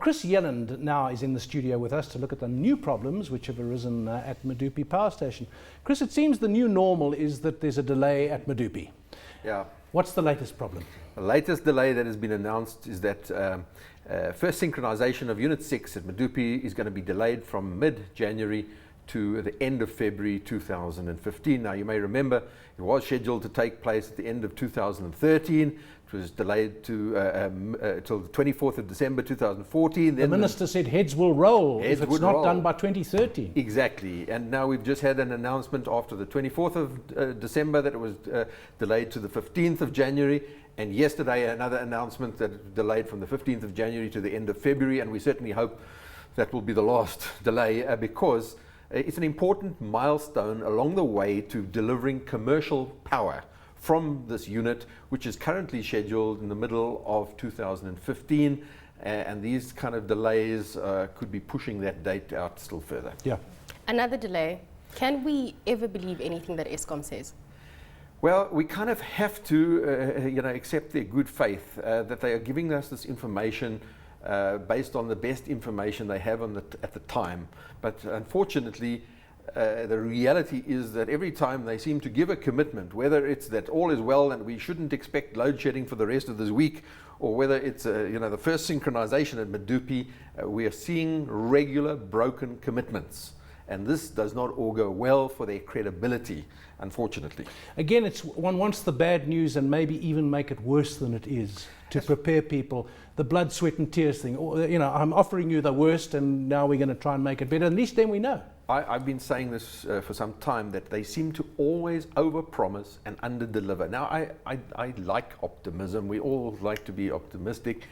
Chris Yelland now is in the studio with us to look at the new problems which have arisen at Medupi Power Station. Chris, it seems the new normal is that there's a delay at Medupi. Yeah. What's the latest problem? The latest delay that has been announced is that first synchronization of Unit 6 at Medupi is going to be delayed from mid-January to the end of February 2015. Now, you may remember it was scheduled to take place at the end of 2013. It was delayed to till the 24th of December 2014. The minister said heads will roll if it's not done by 2013. Exactly. And now we've just had an announcement after the 24th of December that it was delayed to the 15th of January. And yesterday another announcement that it delayed from the 15th of January to the end of February. And we certainly hope that will be the last delay because it's an important milestone along the way to delivering commercial power from this unit, which is currently scheduled in the middle of 2015, and these kind of delays could be pushing that date out still further. Yeah. Another delay. Can we ever believe anything that Eskom says? Well, we kind of have to, accept their good faith that they are giving us this information based on the best information they have at the time. But unfortunately, the reality is that every time they seem to give a commitment, whether it's that all is well and we shouldn't expect load shedding for the rest of this week, or whether it's the first synchronization at Medupi, we are seeing regular broken commitments. And this does not augur well for their credibility, unfortunately. Again, one wants the bad news and maybe even make it worse than it is to prepare people. The blood, sweat and tears thing. I'm offering you the worst and now we're going to try and make it better. At least then we know. I've been saying this for some time, that they seem to always overpromise and underdeliver. Now, I like optimism. We all like to be optimistic.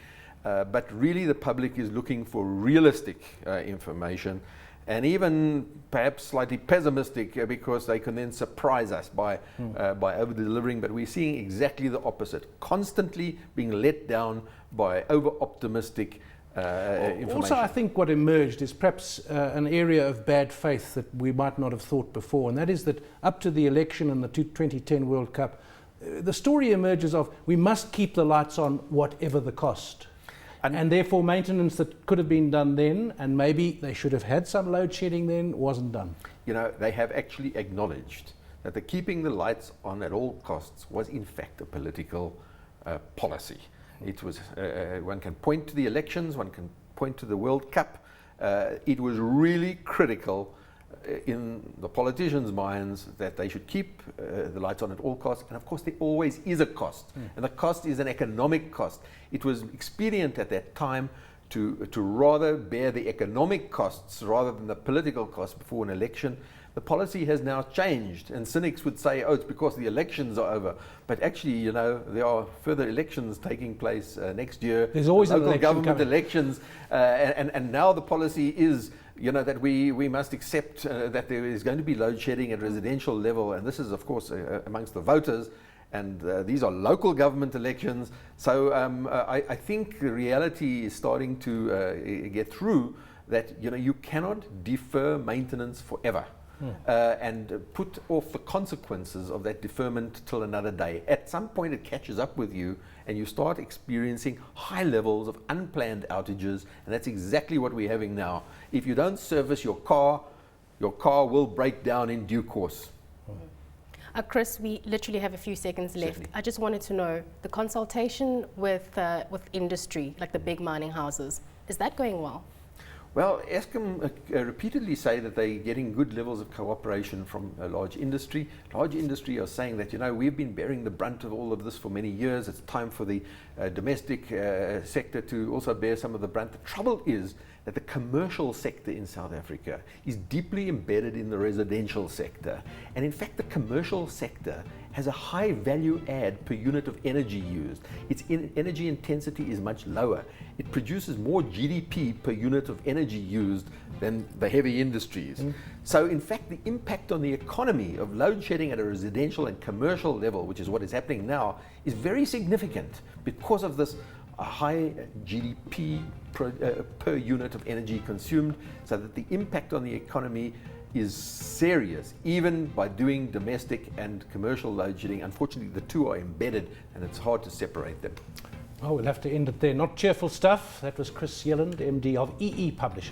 But really the public is looking for realistic information, and even perhaps slightly pessimistic because they can then surprise us by over-delivering. But we're seeing exactly the opposite, constantly being let down by over-optimistic information. Also, I think what emerged is perhaps an area of bad faith that we might not have thought before, and that is that up to the election and the 2010 World Cup, the story emerges of we must keep the lights on whatever the cost. And therefore maintenance that could have been done then, and maybe they should have had some load shedding then, wasn't done. They have actually acknowledged that the keeping the lights on at all costs was in fact a political policy. It was, one can point to the elections, one can point to the World Cup. It was really critical in the politicians' minds that they should keep the lights on at all costs. And of course there always is a cost, and the cost is an economic cost. It was expedient at that time to rather bear the economic costs rather than the political costs before an election. The policy has now changed, and cynics would say, oh, it's because the elections are over. But actually, there are further elections taking place next year. There's always local an government elections, and now the policy is, that we must accept that there is going to be load shedding at residential level, and this is, of course, amongst the voters. And these are local government elections. So I think the reality is starting to get through that you cannot defer maintenance forever. And put off the consequences of that deferment till another day. At some point it catches up with you and you start experiencing high levels of unplanned outages, and that's exactly what we're having now. If you don't service your car will break down in due course. Chris, we literally have a few seconds left. Certainly. I just wanted to know, the consultation with industry, like the big mining houses, is that going well? Well, Eskom repeatedly say that they're getting good levels of cooperation from large industry. Large industry are saying that, we've been bearing the brunt of all of this for many years. It's time for the domestic sector to also bear some of the brunt. The trouble is that the commercial sector in South Africa is deeply embedded in the residential sector. And in fact, the commercial sector has a high value add per unit of energy used. Its energy intensity is much lower. It produces more GDP per unit of energy used than the heavy industries. So in fact, the impact on the economy of load shedding at a residential and commercial level, which is what is happening now, is very significant because of this high GDP per unit of energy consumed, so that the impact on the economy is serious, even by doing domestic and commercial load shedding. Unfortunately, the two are embedded and it's hard to separate them. Oh, we'll have to end it there. Not cheerful stuff. That was Chris Yelland, MD of EE Publishing.